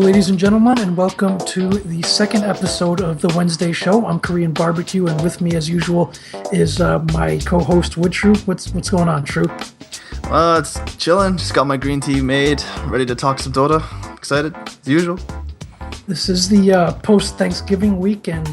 ladies and gentlemen, and welcome to the second episode of the Wednesday show. I'm KoreanBBQ, and with me, as usual, is my co-host Woodshrew. What's going on, Shrew? It's chilling. Just got my green tea made, ready to talk some Dota. Excited, as usual. This is the post-Thanksgiving week, and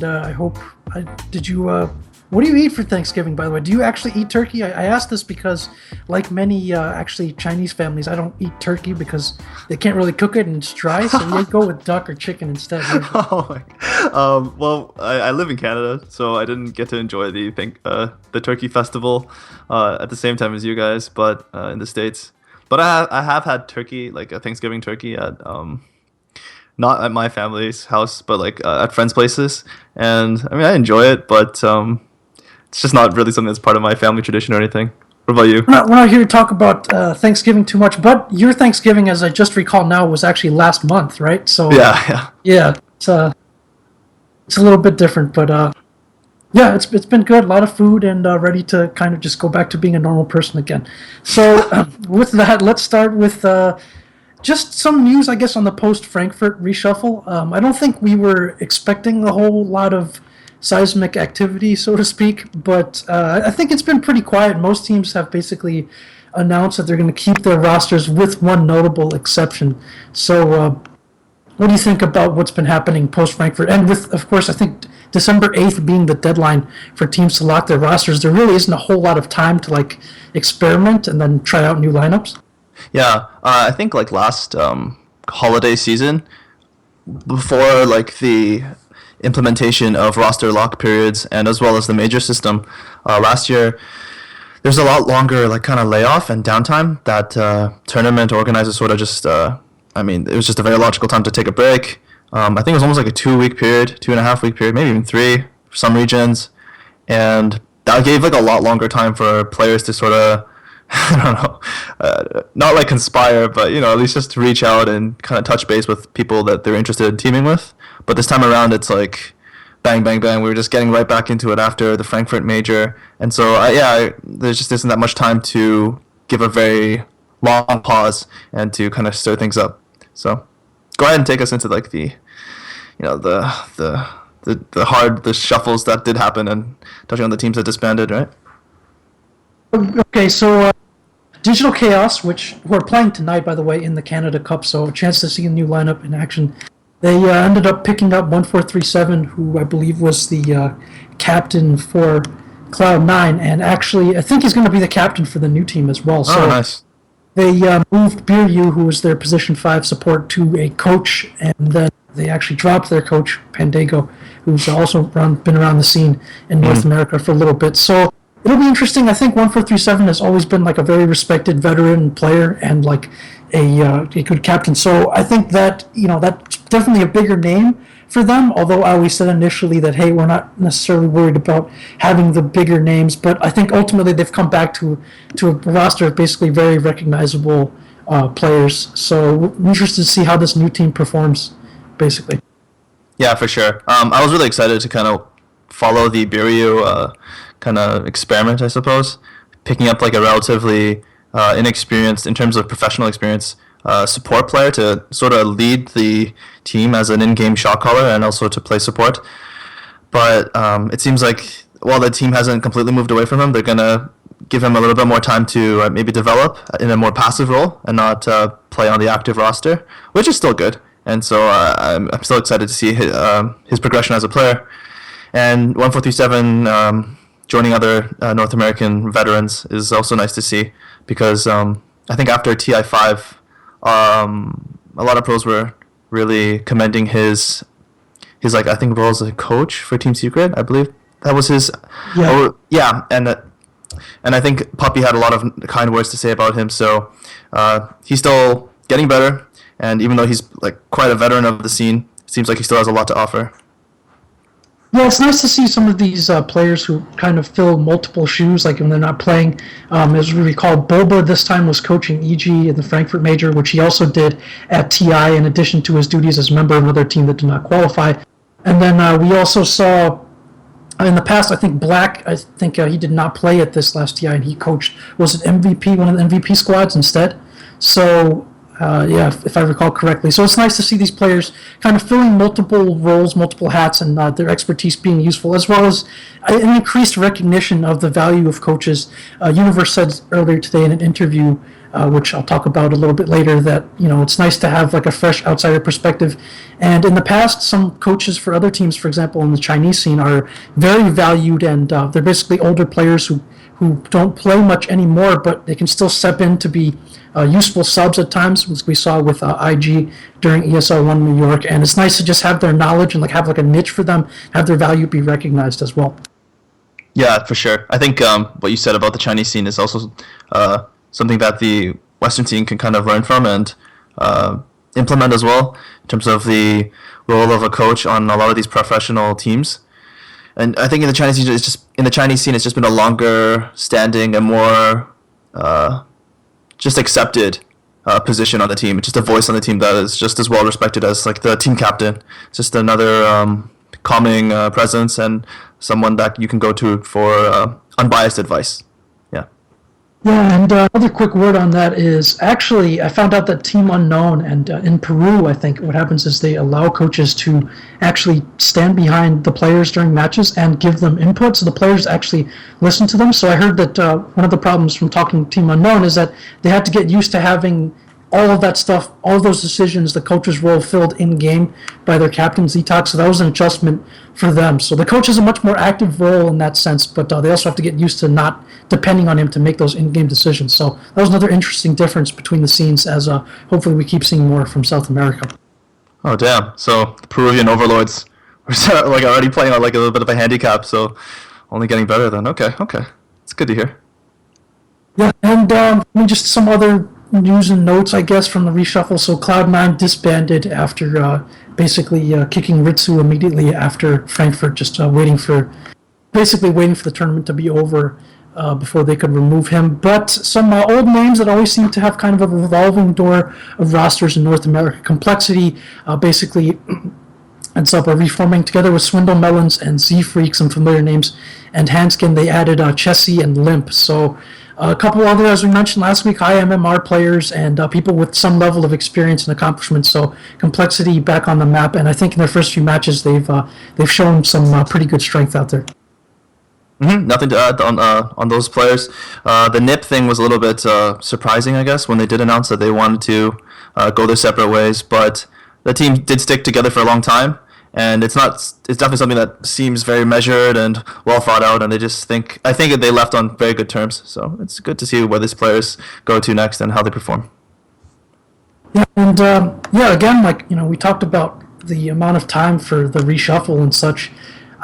what do you eat for Thanksgiving, by the way? Do you actually eat turkey? I asked this because, like many actually Chinese families, I don't eat turkey because they can't really cook it and it's dry, so we go with duck or chicken instead. Well, I live in Canada, so I didn't get to enjoy the turkey festival at the same time as you guys, but in the States. But I have had turkey, like a Thanksgiving turkey at not at my family's house, but like at friends' places, and I mean I enjoy it, but it's just not really something that's part of my family tradition or anything. What about you? We're not here to talk about Thanksgiving too much, but your Thanksgiving, as I just recall now, was actually last month, right? So yeah, it's a little bit different, but yeah, it's been good. A lot of food, and ready to kind of just go back to being a normal person again. So with that, let's start with just some news, I guess, on the post-Frankfurt reshuffle. I don't think we were expecting a whole lot of seismic activity, so to speak, but I think it's been pretty quiet. Most teams have basically announced that they're going to keep their rosters with one notable exception. So what do you think about what's been happening post-Frankfurt? And with, of course, I think December 8th being the deadline for teams to lock their rosters, there really isn't a whole lot of time to like experiment and then try out new lineups. Yeah, I think like last holiday season, before like the implementation of roster lock periods and as well as the major system, last year there's a lot longer like kind of layoff and downtime that tournament organizers sort of just it was just a very logical time to take a break. I think it was almost like a 2-week period, 2.5-week period, maybe even 3 for some regions, and that gave like a lot longer time for players to sort of I don't know, not like conspire, but at least just to reach out and kind of touch base with people that they're interested in teaming with. But this time around, it's like bang, bang, bang. We were just getting right back into it after the Frankfurt major, and so there just isn't that much time to give a very long pause and to kind of stir things up. So go ahead and take us into like the shuffles that did happen and touching on the teams that disbanded, right? Okay, so Digital Chaos, who are playing tonight, by the way, in the Canada Cup, so a chance to see a new lineup in action. They ended up picking up 1437, who I believe was the captain for Cloud9, and actually I think he's going to be the captain for the new team as well. So nice. They moved Biryu, who was their position 5 support, to a coach, and then they actually dropped their coach, Pandego, who's also been around the scene in North America for a little bit. So it'll be interesting. I think 1437 has always been like a very respected veteran player and like a good captain. So I think that that's definitely a bigger name for them. Although I always said initially that hey, we're not necessarily worried about having the bigger names, but I think ultimately they've come back to a roster of basically very recognizable players. So I'm interested to see how this new team performs, basically. Yeah, for sure. I was really excited to kind of follow the Biryu kind of experiment, I suppose, picking up like a relatively inexperienced, in terms of professional experience, support player to sort of lead the team as an in-game shot caller and also to play support. But it seems like while the team hasn't completely moved away from him, they're going to give him a little bit more time to maybe develop in a more passive role and not play on the active roster, which is still good. And so I'm still excited to see his progression as a player. And 1437 joining other North American veterans is also nice to see, because I think after TI5, a lot of pros were really commending his like I think role as a coach for Team Secret. I believe that was his. Yeah. And I think Puppy had a lot of kind words to say about him. So he's still getting better, and even though he's like quite a veteran of the scene, it seems like he still has a lot to offer. Yeah, it's nice to see some of these players who kind of fill multiple shoes, like when they're not playing. As we recall, Boba this time was coaching EG in the Frankfurt Major, which he also did at TI in addition to his duties as a member of another team that did not qualify. And then we also saw, in the past, I think Black, he did not play at this last TI, and he coached, was it MVP, one of the MVP squads instead? So if I recall correctly. So it's nice to see these players kind of filling multiple roles, multiple hats, and their expertise being useful, as well as an increased recognition of the value of coaches. Universe said earlier today in an interview, which I'll talk about a little bit later, that it's nice to have like a fresh outsider perspective. And in the past, some coaches for other teams, for example, in the Chinese scene, are very valued, and they're basically older players who don't play much anymore, but they can still step in to be useful subs at times, as we saw with IG during ESL 1 New York. And it's nice to just have their knowledge and have like a niche for them, have their value be recognized as well. Yeah, for sure. I think what you said about the Chinese scene is also something that the Western scene can kind of learn from and implement as well, in terms of the role of a coach on a lot of these professional teams. And I think in the Chinese scene, it's just been a longer standing and more just accepted position on the team. It's just a voice on the team that is just as well respected as like the team captain. It's just another calming presence and someone that you can go to for unbiased advice. Yeah, and another quick word on that is, actually, I found out that Team Unknown and in Peru, I think what happens is they allow coaches to actually stand behind the players during matches and give them input, so the players actually listen to them. So I heard that one of the problems from talking to Team Unknown is that they had to get used to having all of that stuff, all of those decisions, the coach's role filled in-game by their captain, Zitox, so that was an adjustment for them. So the coach has a much more active role in that sense, but they also have to get used to not depending on him to make those in-game decisions. So that was another interesting difference between the scenes, as hopefully we keep seeing more from South America. Oh, damn. So the Peruvian overlords were like already playing on like a little bit of a handicap, so only getting better then. Okay. It's good to hear. Yeah, and just some other news and notes, I guess, from the reshuffle. So Cloud9 disbanded after basically kicking Ritsu immediately after Frankfurt, just waiting for the tournament to be over before they could remove him. But some old names that always seem to have kind of a revolving door of rosters in North America. Complexity basically ends up reforming together with Swindle Melons and Z-Freak, some familiar names, and Hanskin. They added Chessie and Limp. So a couple other, as we mentioned last week, high MMR players and people with some level of experience and accomplishment. So Complexity back on the map, and I think in their first few matches they've shown some pretty good strength out there. Nothing to add on those players. The NIP thing was a little bit surprising, I guess, when they did announce that they wanted to go their separate ways. But the team did stick together for a long time, and it's definitely something that seems very measured and well thought out. And I think that they left on very good terms. So it's good to see where these players go to next and how they perform. Yeah, and again, we talked about the amount of time for the reshuffle and such.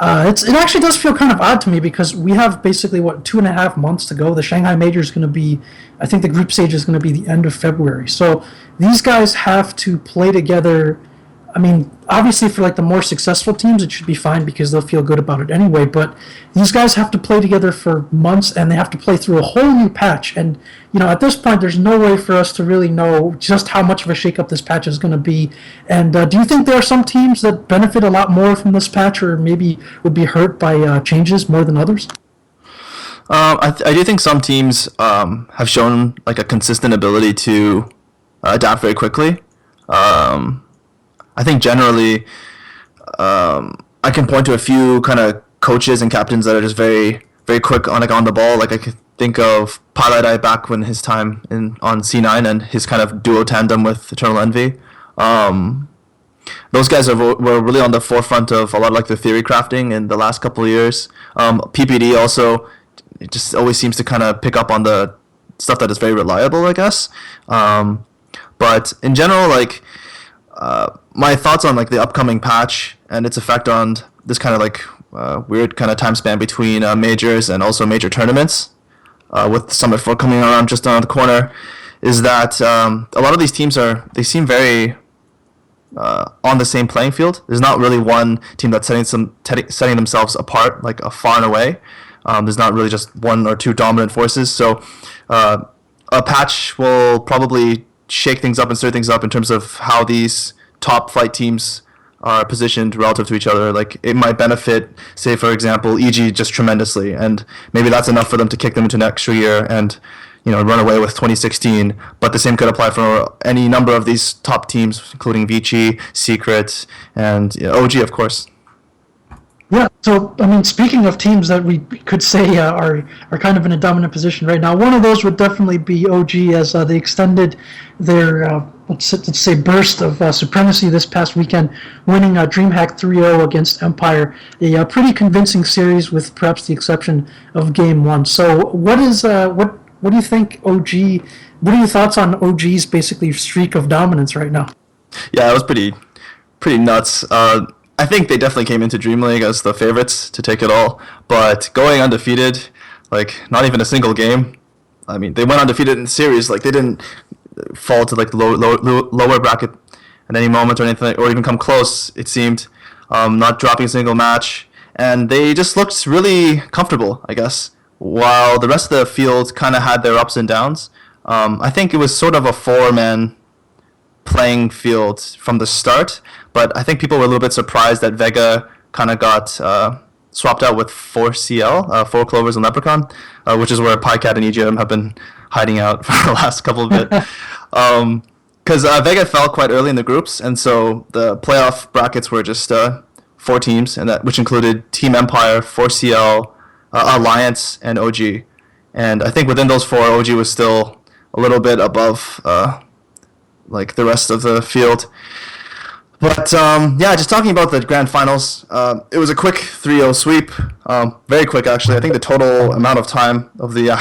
It actually does feel kind of odd to me because we have basically 2.5 months to go. The Shanghai Major is going to be, I think the group stage is going to be the end of February. So these guys have to play together. I mean, obviously for like the more successful teams, it should be fine because they'll feel good about it anyway. But these guys have to play together for months, and they have to play through a whole new patch. And at this point, there's no way for us to really know just how much of a shakeup this patch is going to be. And do you think there are some teams that benefit a lot more from this patch, or maybe would be hurt by changes more than others? I do think some teams have shown like a consistent ability to adapt very quickly. I think generally, I can point to a few kind of coaches and captains that are just very, very quick on the ball. Like I could think of Paladai back when his time on C9 and his kind of duo tandem with Eternal Envy. Those guys were really on the forefront of a lot of like the theory crafting in the last couple of years. PPD also, it just always seems to kind of pick up on the stuff that is very reliable, I guess. But in general, like. My thoughts on like the upcoming patch and its effect on this kind of like weird kind of time span between majors and also major tournaments, with Summit 4 coming around just around the corner, is that a lot of these teams seem very on the same playing field. There's not really one team that's setting themselves apart like far and away. There's not really just one or two dominant forces. So a patch will probably shake things up and stir things up in terms of how these top flight teams are positioned relative to each other. Like it might benefit, say for example, EG just tremendously, and maybe that's enough for them to kick them into an extra year and run away with 2016, but the same could apply for any number of these top teams, including Vici, Secret, and OG, of course. Yeah, so, I mean, speaking of teams that we could say are kind of in a dominant position right now, one of those would definitely be OG, as they extended their, let's say, burst of supremacy this past weekend, winning DreamHack 3-0 against Empire, a pretty convincing series with perhaps the exception of Game 1. So what do you think OG, what are your thoughts on OG's basically streak of dominance right now? Yeah, it was pretty nuts. I think they definitely came into Dream League as the favorites to take it all, but going undefeated, like not even a single game. I mean, they went undefeated in the series. Like they didn't fall to like the lower bracket at any moment or anything, or even come close. It seemed, not dropping a single match, and they just looked really comfortable, I guess. While the rest of the field kind of had their ups and downs. I think it was sort of a four-man playing field from the start, but I think people were a little bit surprised that Vega kind of got swapped out with 4CL, 4 Clovers and Leprechaun, which is where Pycat and EGM have been hiding out for the last couple of bit. Because Vega fell quite early in the groups, and so the playoff brackets were just 4 teams, and which included Team Empire, 4CL, Alliance, and OG. And I think within those 4, OG was still a little bit above like the rest of the field. But yeah, just talking about the grand finals, it was a quick 3-0 sweep. Very quick, actually. I think the total amount of time of the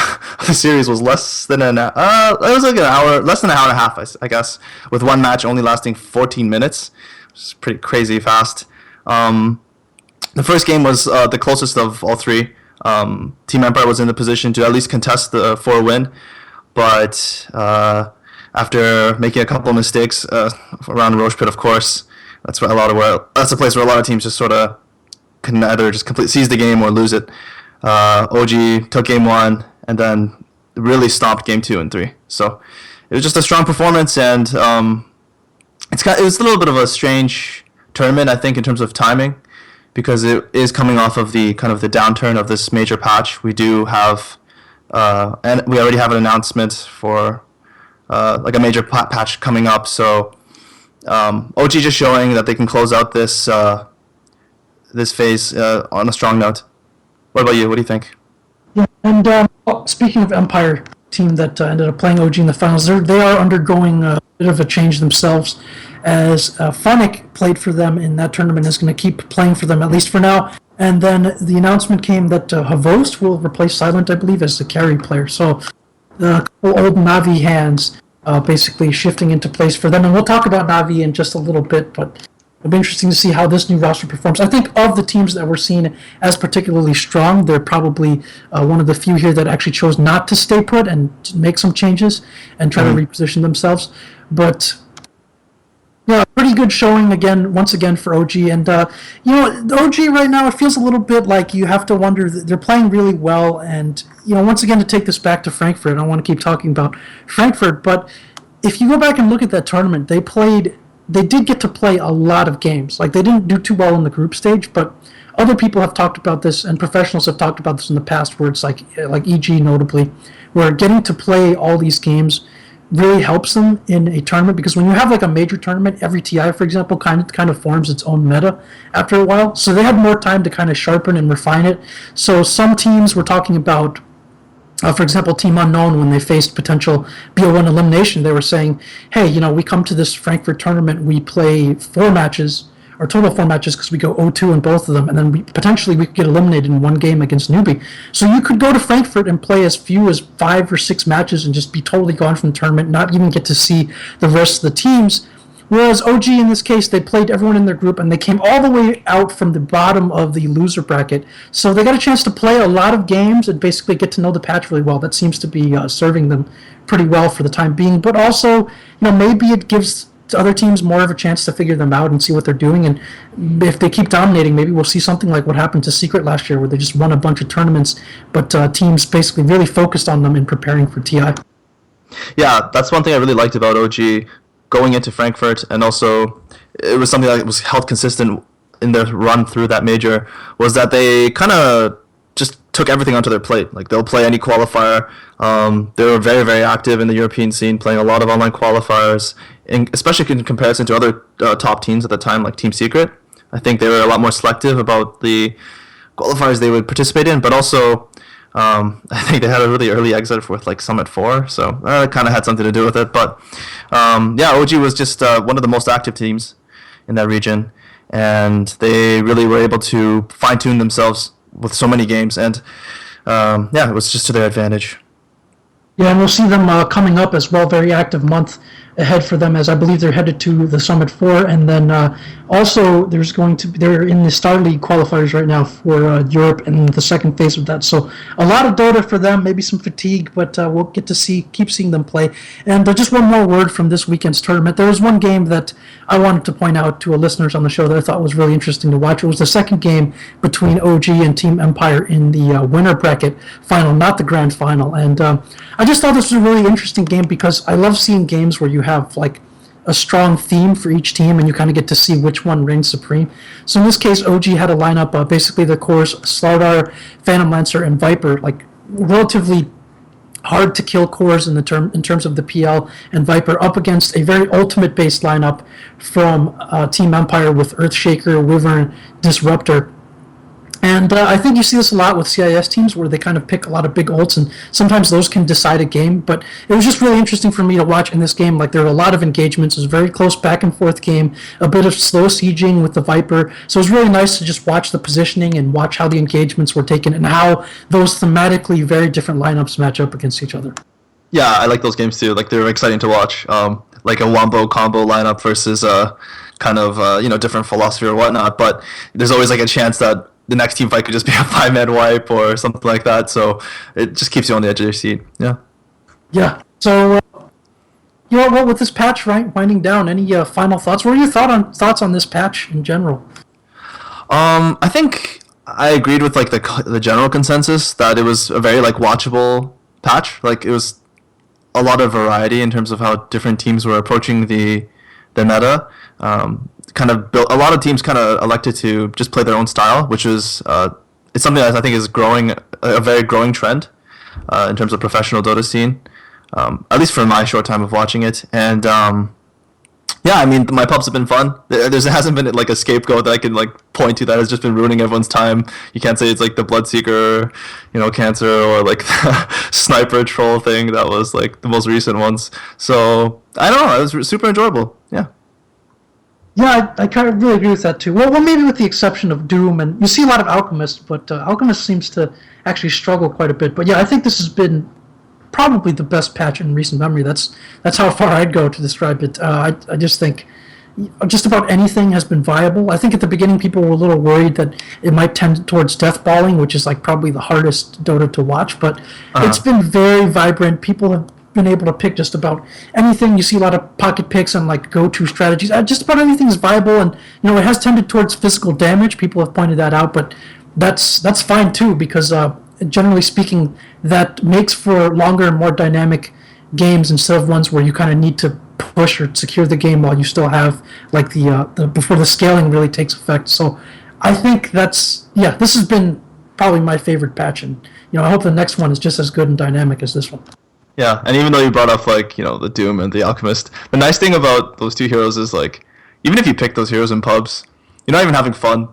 series was less than it was like an hour, less than an hour and a half, I guess, with one match only lasting 14 minutes. Which is pretty crazy fast. The first game was the closest of all 3. Team Empire was in the position to at least contest for a win, but after making a couple of mistakes around Roche Pit, of course, that's a place where a lot of teams just sort of can either just seize the game or lose it. OG took game 1 and then really stomped game 2 and 3. So it was just a strong performance, and it was a little bit of a strange tournament, I think, in terms of timing, because it is coming off of the kind of the downturn of this major patch. We do have, and we already have an announcement for like a major patch coming up. So OG just showing that they can close out this this phase on a strong note. What about you? What do you think? Yeah, and speaking of Empire, team that ended up playing OG in the finals, they are undergoing a bit of a change themselves, as Phonic played for them in that tournament, is going to keep playing for them, at least for now. And then the announcement came that Havost will replace Silent, I believe, as the carry player. So the couple old Navi hands basically shifting into place for them. And we'll talk about Navi in just a little bit, but it'll be interesting to see how this new roster performs. I think of the teams that we're seeing as particularly strong, they're probably one of the few here that actually chose not to stay put and make some changes and try to reposition themselves. But yeah, pretty good showing once again for OG. And the OG right now, it feels a little bit like you have to wonder, they're playing really well. And once again, to take this back to Frankfurt, I don't want to keep talking about Frankfurt, but if you go back and look at that tournament, they did get to play a lot of games. Like, they didn't do too well in the group stage, but other people have talked about this, and professionals have talked about this in the past, where it's like EG notably, where getting to play all these games really helps them in a tournament, because when you have like a major tournament, every TI, for example, kind of forms its own meta after a while. So they had more time to kind of sharpen and refine it. So some teams were talking about, for example, Team Unknown, when they faced potential BO1 elimination, they were saying, hey, we come to this Frankfurt tournament, we play 4 matches, or total 4 matches, because we go 0-2 in both of them, and then we could get eliminated in one game against Newbie. So you could go to Frankfurt and play as few as 5 or 6 matches and just be totally gone from the tournament, not even get to see the rest of the teams. Whereas OG, in this case, they played everyone in their group, and they came all the way out from the bottom of the loser bracket. So they got a chance to play a lot of games and basically get to know the patch really well. That seems to be serving them pretty well for the time being. But also, maybe it gives other teams more of a chance to figure them out and see what they're doing. And if they keep dominating, maybe we'll see something like what happened to Secret last year, where they just won a bunch of tournaments, but teams basically really focused on them in preparing for TI. Yeah, that's one thing I really liked about OG going into Frankfurt, and also it was something that was held consistent in their run through that major, was that they kind of just took everything onto their plate. Like they'll play any qualifier. They were very, very active in the European scene, playing a lot of online qualifiers, and especially in comparison to other top teams at the time, like Team Secret. I think they were a lot more selective about the qualifiers they would participate in, but also I think they had a really early exit with like Summit 4, so it kind of had something to do with it. But yeah, OG was just one of the most active teams in that region, and they really were able to fine-tune themselves with so many games, and yeah, it was just to their advantage. Yeah, and we'll see them coming up as well. Very active month ahead for them, as I believe they're headed to the Summit 4, and then also there's going to be, they're in the Star League qualifiers right now for Europe and the second phase of that. So a lot of Dota for them, maybe some fatigue, but we'll get to keep seeing them play. And just one more word from this weekend's tournament. There was one game that I wanted to point out to listeners on the show that I thought was really interesting to watch. It was the second game between OG and Team Empire in the winner bracket final, not the grand final. And I just thought this was a really interesting game because I love seeing games where you have like a strong theme for each team and you kind of get to see which one reigns supreme. So in this case, OG had a lineup, basically the cores Slardar, Phantom Lancer, and Viper, like relatively hard to kill cores in terms of the PL, and Viper up against a very ultimate based lineup from Team Empire with Earthshaker, Wyvern, Disruptor. And I think you see this a lot with CIS teams where they kind of pick a lot of big ults, and sometimes those can decide a game. But it was just really interesting for me to watch in this game. Like, there were a lot of engagements. It was a very close back and forth game, a bit of slow sieging with the Viper. So it was really nice to just watch the positioning and watch how the engagements were taken and how those thematically very different lineups match up against each other. Yeah, I like those games too. Like, they're exciting to watch. Like a wombo combo lineup versus kind of different philosophy or whatnot. But there's always like a chance that the next team fight could just be a 5-man wipe or something like that. So it just keeps you on the edge of your seat. Yeah. Yeah. So, well, with this patch winding down, any final thoughts? What are your thoughts on this patch in general? I think I agreed with like the general consensus that it was a very like watchable patch. Like, it was a lot of variety in terms of how different teams were approaching the meta. Kind of built, a lot of teams kind of elected to just play their own style, which is it's something that I think is growing, a very growing trend in terms of professional Dota scene, at least for my short time of watching it. And yeah, I mean, my pubs have been fun. There hasn't been like a scapegoat that I can like point to that has just been ruining everyone's time. You can't say it's like the Bloodseeker, Cancer, or like the Sniper Troll thing that was like the most recent ones. So I don't know, it was super enjoyable. Yeah. Yeah, I kind of really agree with that too. Well, maybe with the exception of Doom, and you see a lot of Alchemist, but Alchemist seems to actually struggle quite a bit. But yeah, I think this has been probably the best patch in recent memory. That's how far I'd go to describe it. I just think just about anything has been viable. I think at the beginning people were a little worried that it might tend towards deathballing, which is like probably the hardest Dota to watch, but it's been very vibrant. People have been able to pick just about anything. You see a lot of pocket picks and like go-to strategies. Just about anything is viable, and it has tended towards physical damage. People have pointed that out, but that's fine too, because generally speaking, that makes for longer and more dynamic games instead of ones where you kind of need to push or secure the game while you still have like the before the scaling really takes effect. So I think this has been probably my favorite patch, and I hope the next one is just as good and dynamic as this one. Yeah, and even though you brought up like the Doom and the Alchemist, the nice thing about those two heroes is like, even if you pick those heroes in pubs, you're not even having fun.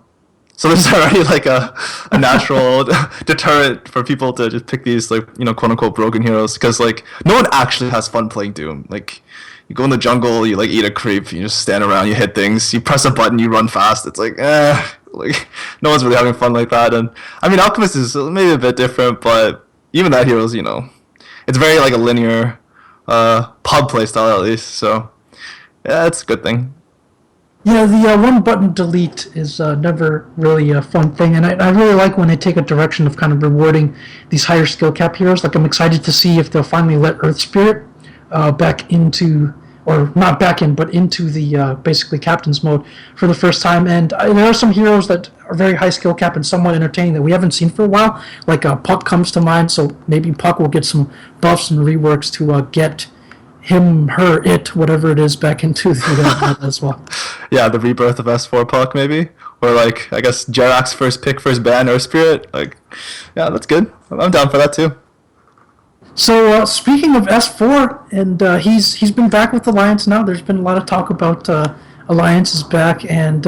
So there's already like a natural deterrent for people to just pick these like quote unquote broken heroes, because like no one actually has fun playing Doom. Like, you go in the jungle, you like eat a creep, you just stand around, you hit things, you press a button, you run fast. It's like like no one's really having fun like that. And I mean, Alchemist is maybe a bit different, but even that hero's it's very like a linear pub play style at least. So yeah, it's a good thing. Yeah, the one button delete is never really a fun thing, and I really like when they take a direction of kind of rewarding these higher skill cap heroes. Like, I'm excited to see if they'll finally let Earth Spirit back into, or not back in, but into the basically captain's mode for the first time. And there are some heroes that are very high skill cap and somewhat entertaining that we haven't seen for a while. Like Puck comes to mind, so maybe Puck will get some buffs and reworks to get him, her, it, whatever it is, back into the as well. Yeah, the rebirth of S4 Puck maybe, or like I guess Jarak's first pick, first ban or Spirit. Like, yeah, that's good. I'm down for that too. So speaking of S4, and he's been back with Alliance now. There's been a lot of talk about Alliance is back, and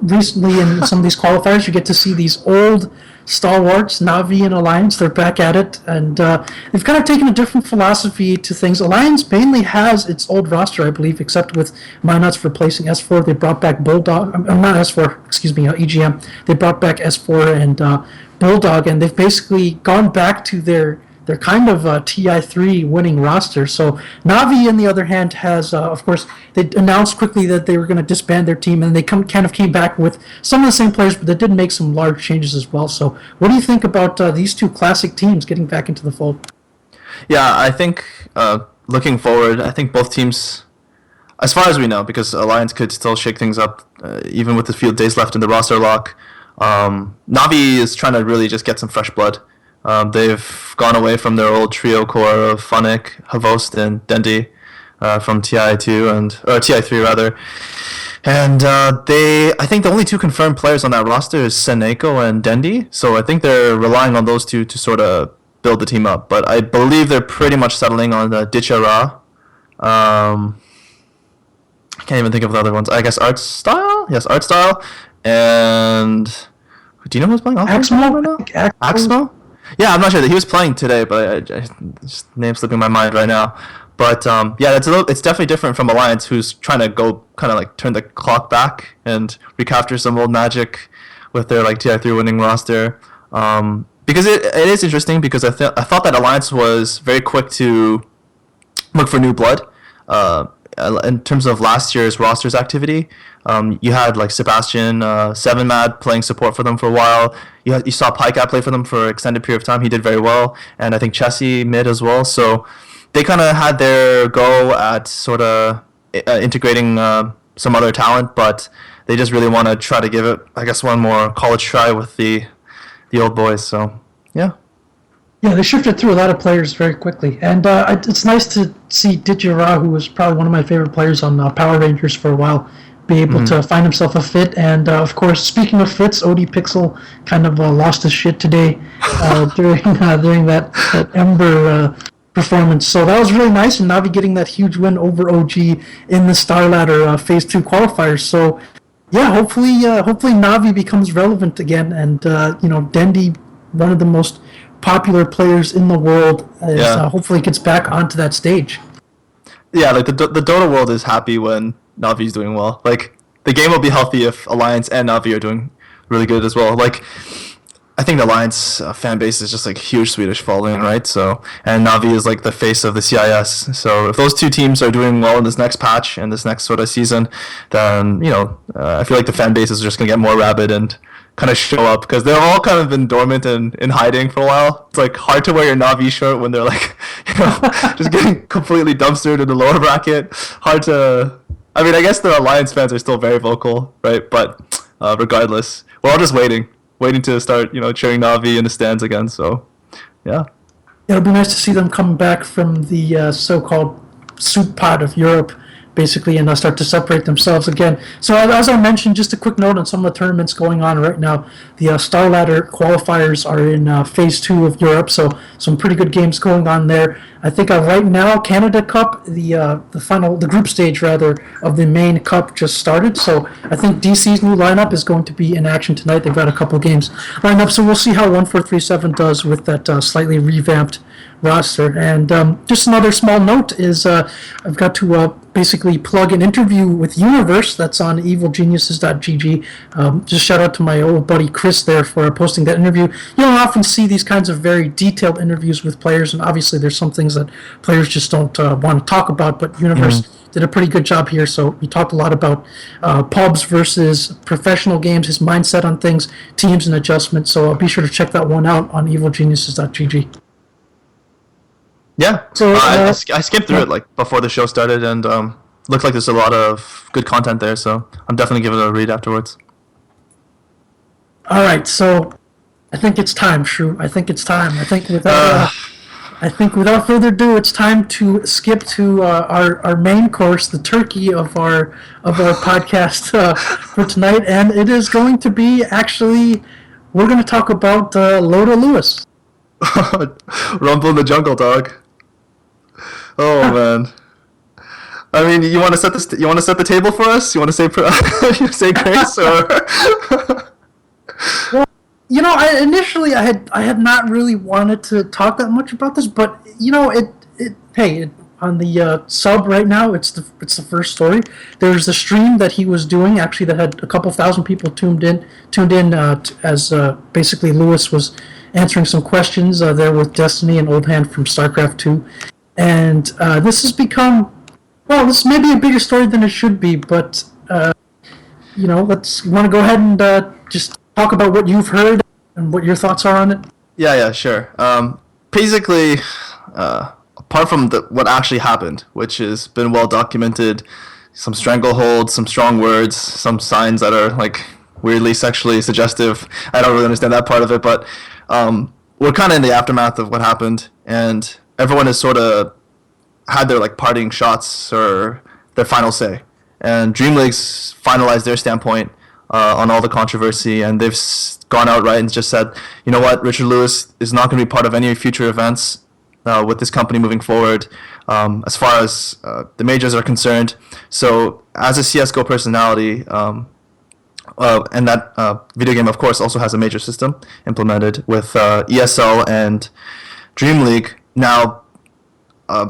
recently in some of these qualifiers, you get to see these old stalwarts, Na'Vi and Alliance. They're back at it, and they've kind of taken a different philosophy to things. Alliance mainly has its old roster, I believe, except with Minuts replacing S4. They brought back Bulldog, not S4, excuse me, EGM. They brought back S4 and Bulldog, and they've basically gone back to their kind of TI3 winning roster. So Na'Vi, on the other hand, has, of course, they announced quickly that they were going to disband their team, and they kind of came back with some of the same players, but they did make some large changes as well. So what do you think about these two classic teams getting back into the fold? Yeah, I think looking forward, I think both teams, as far as we know, because Alliance could still shake things up, even with the few days left in the roster lock, Na'Vi is trying to really just get some fresh blood. They've gone away from their old trio core of Funnick, Havost, and Dendi from TI2 or TI3 rather. And I think the only two confirmed players on that roster is Seneko and Dendi. So I think they're relying on those two to sort of build the team up. But I believe they're pretty much settling on the Dichara. I can't even think of the other ones. I guess Art Style? Yes, Art Style. And do you know who's playing? Axmo? Yeah, I'm not sure that he was playing today, but just name slipping my mind right now. But yeah, it's definitely different from Alliance, who's trying to go kind of like turn the clock back and recapture some old magic with their like TI3 winning roster. Because it is interesting because I thought that Alliance was very quick to look for new blood. In terms of last year's roster's activity, you had like Sebastian, Seven Mad playing support for them for a while. You saw Pycat play for them for an extended period of time. He did very well, and I think Chessie mid as well. So they kind of had their go at sort of integrating some other talent, but they just really want to try to give it, I guess, one more college try with the old boys. So yeah. Yeah, they shifted through a lot of players very quickly, and it's nice to see Didjara, who was probably one of my favorite players on Power Rangers for a while, be able to find himself a fit. And of course, speaking of fits, OD Pixel kind of lost his shit today during that Ember performance. So that was really nice, and Na'Vi getting that huge win over OG in the Star Ladder Phase 2 qualifiers. So yeah, hopefully Na'Vi becomes relevant again, and Dendi, one of the most popular players in the world, hopefully gets back onto that stage. Yeah, like the Dota world is happy when Na'Vi's doing well. Like the game will be healthy if Alliance and Na'Vi are doing really good as well. Like I think the Alliance fan base is just like huge Swedish following, right? So and Na'Vi is like the face of the CIS. So if those two teams are doing well in this next patch and this next sort of season, then I feel like the fan base is just gonna get more rabid and kind of show up, because they've all kind of been dormant and in hiding for a while. It's like hard to wear your Na'Vi shirt when they're like, just getting completely dumpstered in the lower bracket. Hard to, I mean, I guess the Alliance fans are still very vocal, right? But regardless, we're all just waiting to start, cheering Na'Vi in the stands again. So, yeah. It'll be nice to see them come back from the so-called soup pot of Europe, basically, and start to separate themselves again. So as I mentioned, just a quick note on some of the tournaments going on right now. The Star Ladder qualifiers are in Phase 2 of Europe, so some pretty good games going on there. I think right now, Canada Cup, the group stage rather, of the main cup just started, so I think DC's new lineup is going to be in action tonight. They've got a couple games lined up, so we'll see how 1437 does with that slightly revamped roster. And just another small note is I've got to basically plug an interview with Universe that's on evilgeniuses.gg. Just shout out to my old buddy Chris there for posting that interview. You don't often see these kinds of very detailed interviews with players, and obviously there's some things that players just don't want to talk about, but Universe did a pretty good job here. So we talked a lot about pubs versus professional games, his mindset on things, teams and adjustments. So be sure to check that one out on evilgeniuses.gg. Yeah, so I skipped through it like before the show started, and looked like there's a lot of good content there, so I'm definitely giving it a read afterwards. All right, so I think it's time, Shrew. I think it's time. I think without I think without further ado, it's time to skip to our main course, the turkey of our podcast for tonight, and it is going to be we're going to talk about Loda Lewis. Rumble in the jungle, dog. Oh man. I mean, you want to set this? You want to set the table for us? You want to say say grace or? Well, I had not really wanted to talk that much about this, but on the sub right now, it's the first story. There's the stream that he was doing actually that had a couple thousand people tuned in as basically Lewis was answering some questions there with Destiny and Old Hand from StarCraft 2, and this has become. Well, this may be a bigger story than it should be, but, you want to go ahead and just talk about what you've heard and what your thoughts are on it? Yeah, sure. Basically, apart from what actually happened, which has been well documented, some stranglehold, some strong words, some signs that are, weirdly sexually suggestive. I don't really understand that part of it, but we're kind of in the aftermath of what happened, and everyone is sort of had their parting shots or their final say, and Dream League's finalized their standpoint on all the controversy, and they've gone outright and just said, you know what, Richard Lewis is not going to be part of any future events with this company moving forward, as far as the majors are concerned. So as a CS:GO personality, and that video game of course also has a major system implemented with ESL and Dream League now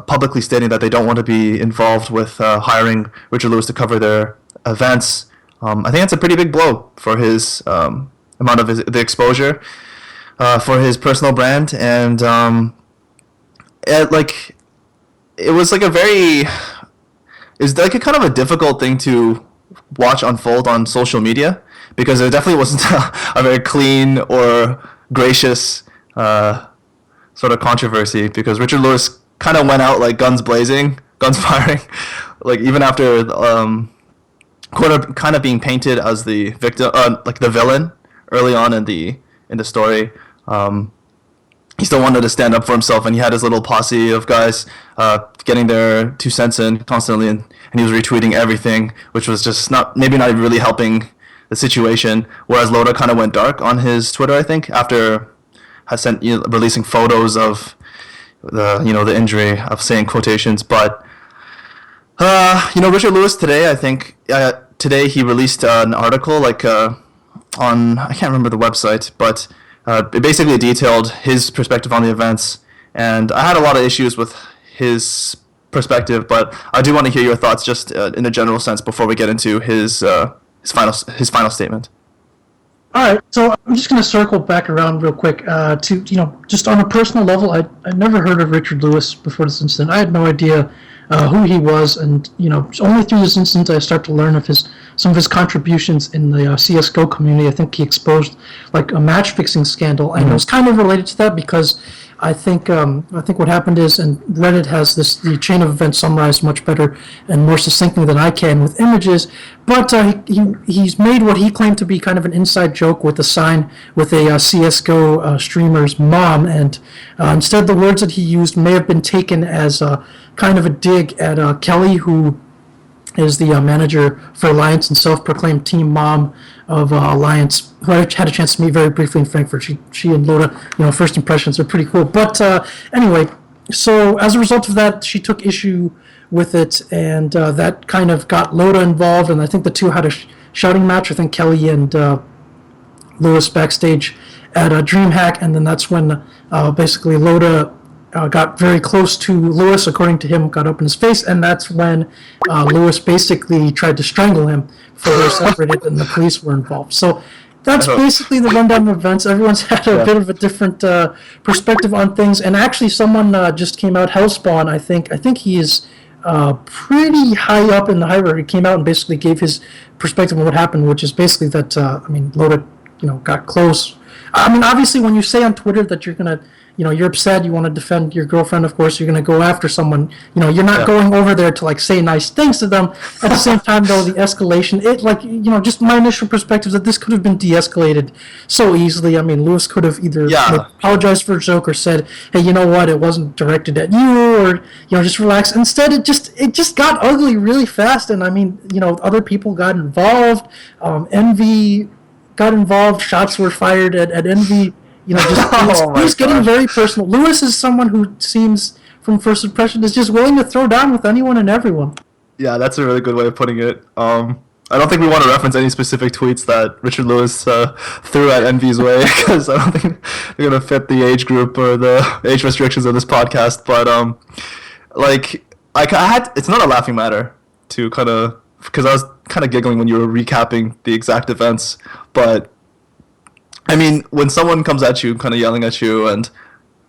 publicly stating that they don't want to be involved with hiring Richard Lewis to cover their events. I think that's a pretty big blow for his amount of the exposure for his personal brand, and it was a kind of a difficult thing to watch unfold on social media, because it definitely wasn't a very clean or gracious sort of controversy, because Richard Lewis kind of went out guns blazing, guns firing, even after kind of being painted as the victim, the villain early on in the story. He still wanted to stand up for himself, and he had his little posse of guys getting their 2 cents in constantly, and he was retweeting everything, which was just not even really helping the situation. Whereas Loda kind of went dark on his Twitter, I think, after releasing photos of the injury, of saying quotations. But Richard Lewis today, I think today he released an article on, I can't remember the website, but it basically detailed his perspective on the events, and I had a lot of issues with his perspective, but I do want to hear your thoughts just in a general sense before we get into his final statement. All right, so I'm just going to circle back around real quick to, just on a personal level, I never heard of Richard Lewis before this incident. I had no idea who he was, and, only through this incident I start to learn of some of his contributions in the CSGO community. I think he exposed, a match-fixing scandal, and it was kind of related to that because I think what happened is, and Reddit has the chain of events summarized much better and more succinctly than I can with images, but he's made what he claimed to be kind of an inside joke with a sign with a CSGO streamer's mom, and instead the words that he used may have been taken as kind of a dig at Kelly, who is the manager for Alliance and self-proclaimed team mom of Alliance, who I had a chance to meet very briefly in Frankfurt. She and Loda, first impressions are pretty cool. But anyway, so as a result of that, she took issue with it, and that kind of got Loda involved, and I think the two had a shouting match. I think Kelly and Lewis backstage at DreamHack, and then that's when basically Loda got very close to Lewis, according to him, got up in his face, and that's when Lewis basically tried to strangle him before they were separated and the police were involved. So that's basically the rundown of events. Everyone's had a bit of a different perspective on things, and actually someone just came out, Hellspawn, I think he is pretty high up in the hierarchy, came out and basically gave his perspective on what happened, which is basically that, Loda, got close. I mean, obviously when you say on Twitter that you're going to you're upset, you want to defend your girlfriend, of course, you're going to go after someone. You're not going over there to, like, say nice things to them. At the same time, though, the escalation, just my initial perspective is that this could have been de-escalated so easily. I mean, Lewis could have either apologized for a joke or said, hey, you know what, it wasn't directed at you, or, just relax. Instead, it just got ugly really fast, and I mean, other people got involved. Envy got involved, shots were fired at Envy. He's getting very personal. Lewis is someone who seems, from first impression, is just willing to throw down with anyone and everyone. Yeah, that's a really good way of putting it. I don't think we want to reference any specific tweets that Richard Lewis threw at Envy's way, because I don't think they're going to fit the age group or the age restrictions of this podcast. But, it's not a laughing matter to kind of, because I was kind of giggling when you were recapping the exact events, but I mean, when someone comes at you, kind of yelling at you, and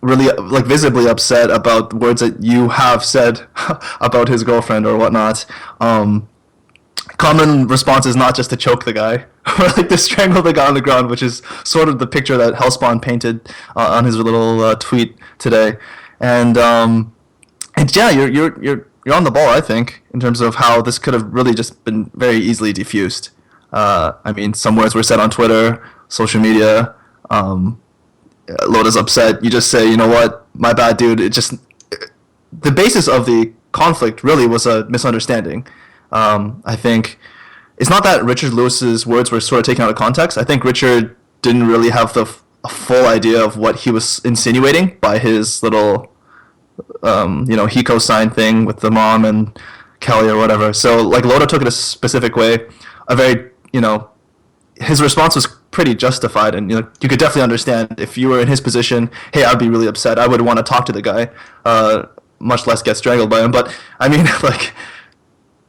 really, like, visibly upset about words that you have said about his girlfriend or whatnot, common response is not just to choke the guy, or, like, to strangle the guy on the ground, which is sort of the picture that Hellspawn painted on his little tweet today. And yeah, you're on the ball, I think, in terms of how this could have really just been very easily diffused. I mean, some words were said on Twitter, social media. Loda's upset. You just say, you know what, my bad, dude. The basis of the conflict really was a misunderstanding. I think it's not that Richard Lewis's words were sort of taken out of context. I think Richard didn't really have a full idea of what he was insinuating by his little, he co-signed thing with the mom and Kelly or whatever. So, like, Loda took it a specific way, a very, his response was pretty justified, and you could definitely understand if you were in his position. Hey, I'd be really upset. I would want to talk to the guy, much less get strangled by him. But I mean, like,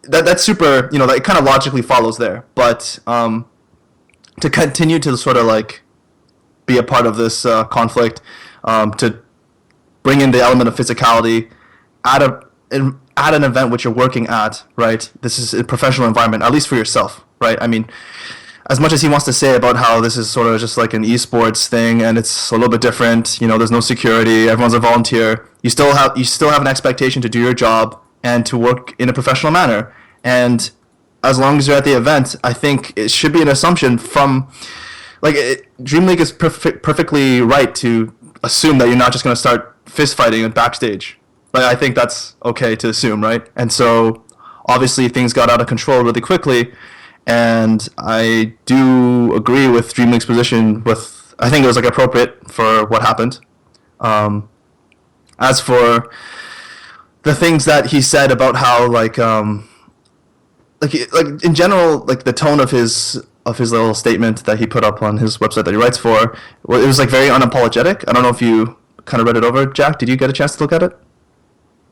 that's super. That kind of logically follows there. But to continue to sort of, like, be a part of this conflict, to bring in the element of physicality at an event which you're working at, right? This is a professional environment, at least for yourself, right? I mean, as much as he wants to say about how this is sort of just like an esports thing and it's a little bit different, there's no security, everyone's a volunteer, you still have an expectation to do your job and to work in a professional manner. And as long as you're at the event, I think it should be an assumption from, like, Dream League is perfectly right to assume that you're not just going to start fist fighting backstage. Like, I think that's okay to assume, right? And so obviously things got out of control really quickly. And I do agree with Dream League's position I think it was, like, appropriate for what happened. As for the things that he said about how, like in general, like, the tone of his little statement that he put up on his website that he writes for, it was, like, very unapologetic. I don't know if you kind of read it over, Jack. Did you get a chance to look at it?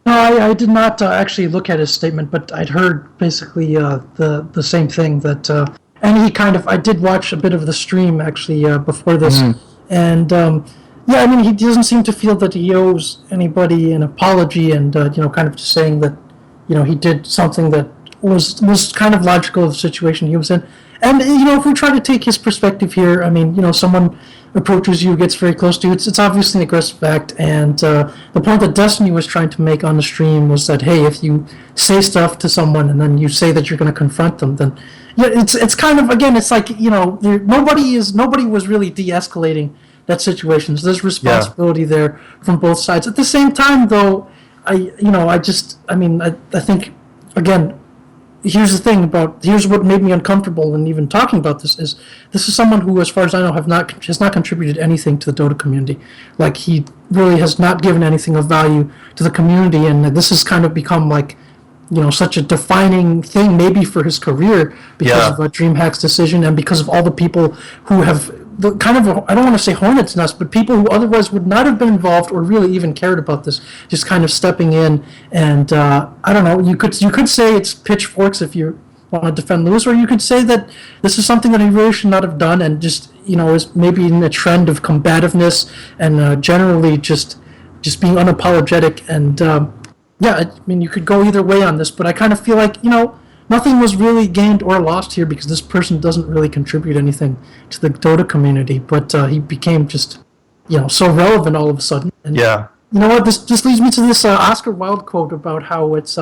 No, I did not actually look at his statement, but I'd heard basically the same thing that, and I did watch a bit of the stream actually before this, and yeah, I mean, he doesn't seem to feel that he owes anybody an apology, and kind of just saying that he did something that was kind of logical of the situation he was in. And if we try to take his perspective here, I mean, someone approaches you, gets very close to you, it's obviously an aggressive act, and the point that Destiny was trying to make on the stream was that, hey, if you say stuff to someone and then you say that you're going to confront them, then it's kind of, again, it's like, nobody was really de-escalating that situation. So there's responsibility there from both sides. At the same time, though, I think, again, here's what made me uncomfortable in even talking about this is someone who, as far as I know, has not contributed anything to the Dota community. Like, he really has not given anything of value to the community, and this has kind of become, like, such a defining thing maybe for his career because of DreamHack's decision and because of all the people who have I don't want to say hornet's nest, but people who otherwise would not have been involved or really even cared about this, just kind of stepping in. And I don't know, you could say it's pitchforks if you want to defend Lewis, or you could say that this is something that he really should not have done, and just is maybe in a trend of combativeness and generally just being unapologetic. And I mean, you could go either way on this, but I kind of feel like nothing was really gained or lost here because this person doesn't really contribute anything to the Dota community, but he became just so relevant all of a sudden. And Yeah. you know what? This leads me to this Oscar Wilde quote about how it's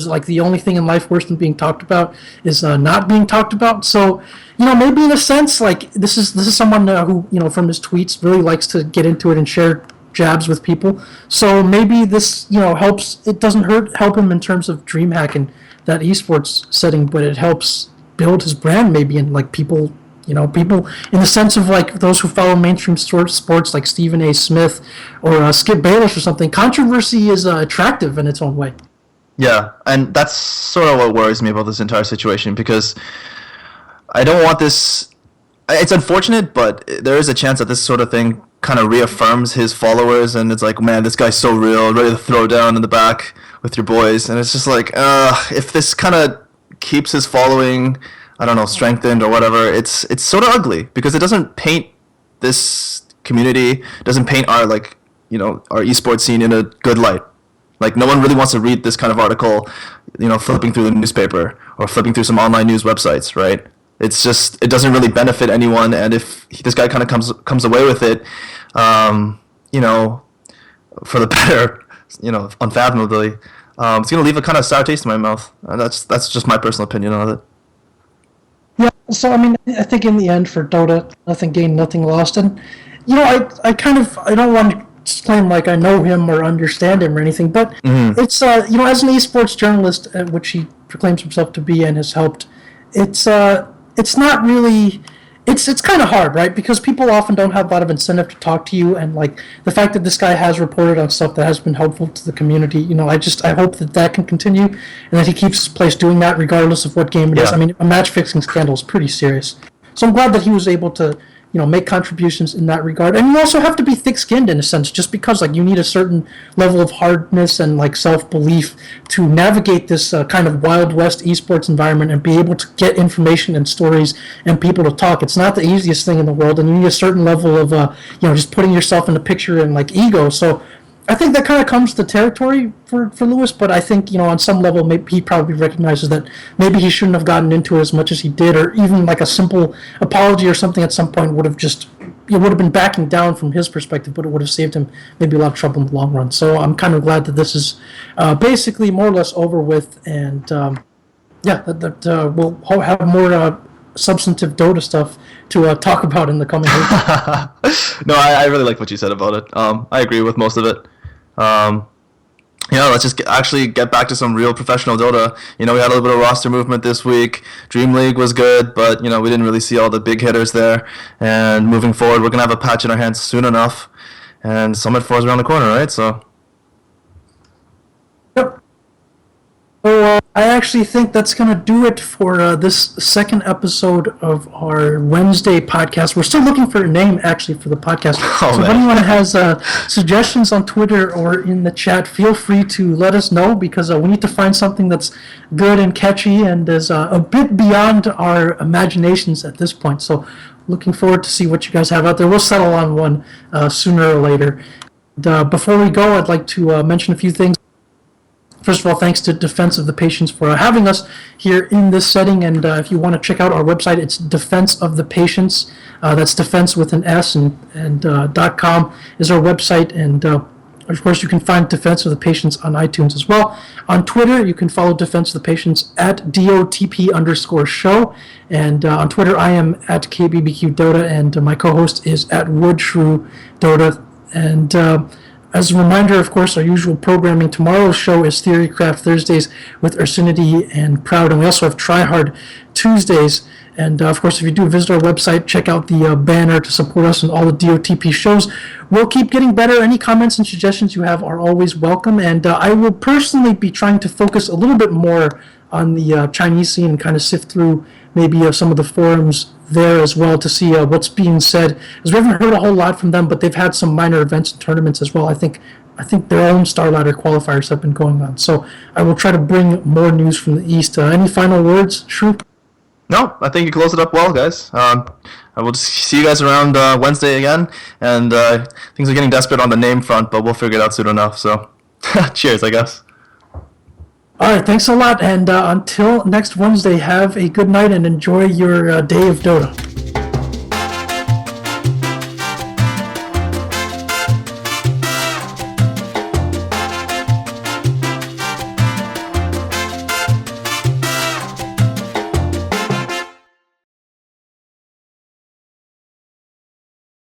like the only thing in life worse than being talked about is not being talked about. So, maybe in a sense, like this is someone who, from his tweets really likes to get into it and share jabs with people. So maybe this, helps. It doesn't help him in terms of DreamHack and that esports setting, but it helps build his brand maybe, and like people in the sense of like those who follow mainstream sports like Stephen A. Smith or Skip Bayless or something. Controversy is attractive in its own way. Yeah, and that's sort of what worries me about this entire situation, because I don't want this. It's unfortunate, but there is a chance that this sort of thing kind of reaffirms his followers, and it's like, man, this guy's so real, ready to throw down in the back with your boys, and it's just like, if this kind of keeps his following, I don't know, strengthened or whatever, it's sort of ugly, because it doesn't paint this community, doesn't paint our our esports scene in a good light. Like, no one really wants to read this kind of article, flipping through the newspaper or flipping through some online news websites, right? It's just, it doesn't really benefit anyone, and if this guy kind of comes away with it, for the better, unfathomably, it's going to leave a kind of sour taste in my mouth. And that's just my personal opinion on it. Yeah, so I mean, I think in the end for Dota, nothing gained, nothing lost, and I don't want to claim like I know him or understand him or anything, but it's as an esports journalist, which he proclaims himself to be and has helped, it's not really, it's kind of hard, right? Because people often don't have a lot of incentive to talk to you, and like the fact that this guy has reported on stuff that has been helpful to the community, I hope that can continue, and that he keeps his place doing that regardless of what game it is. I mean, a match fixing scandal is pretty serious, so I'm glad that he was able to make contributions in that regard. And you also have to be thick-skinned in a sense, just because like you need a certain level of hardness and like self-belief to navigate this kind of Wild West esports environment and be able to get information and stories and people to talk. It's not the easiest thing in the world, and you need a certain level of just putting yourself in the picture and like ego. So I think that kind of comes to territory for Lewis, but I think, on some level, maybe he probably recognizes that maybe he shouldn't have gotten into it as much as he did, or even like a simple apology or something at some point would have been backing down from his perspective, but it would have saved him maybe a lot of trouble in the long run. So I'm kind of glad that this is basically more or less over with, and that we'll have more substantive Dota stuff to talk about in the coming weeks. No, I really like what you said about it. I agree with most of it. Let's just actually get back to some real professional Dota. We had a little bit of roster movement this week. Dream League was good, but we didn't really see all the big hitters there. And moving forward, we're gonna have a patch in our hands soon enough, and Summit 4 is around the corner, right? So. Yep. So I actually think that's going to do it for this second episode of our Wednesday podcast. We're still looking for a name, actually, for the podcast. So if anyone has suggestions on Twitter or in the chat, feel free to let us know, because we need to find something that's good and catchy and is a bit beyond our imaginations at this point. So looking forward to see what you guys have out there. We'll settle on one sooner or later. And, before we go, I'd like to mention a few things. First of all, thanks to Defense of the Patients for having us here in this setting. And if you want to check out our website, it's Defense of the Patients. That's defense with an S, and .com is our website. And of course, you can find Defense of the Patients on iTunes as well. On Twitter, you can follow Defense of the Patients at DOTP_show. And on Twitter, I am at KBBQ Dota, and my co-host is at Woodshrew Dota. And as a reminder, of course, our usual programming. Tomorrow's show is Theorycraft Thursdays with Ursinity and Proud, and we also have Tryhard Tuesdays. And of course, if you do visit our website, check out the banner to support us in all the DOTP shows. We'll keep getting better. Any comments and suggestions you have are always welcome. And I will personally be trying to focus a little bit more on the Chinese scene and kind of sift through maybe some of the forums there as well to see what's being said, as we haven't heard a whole lot from them, but they've had some minor events and tournaments as well. I think their own Star Ladder qualifiers have been going on, so I will try to bring more news from the East. Any final words, Shrew? No, I think you closed it up well, guys. I will just see you guys around Wednesday again, and things are getting desperate on the name front, but we'll figure it out soon enough, so cheers, I guess. All right, thanks a lot, and until next Wednesday, have a good night and enjoy your day of Dota.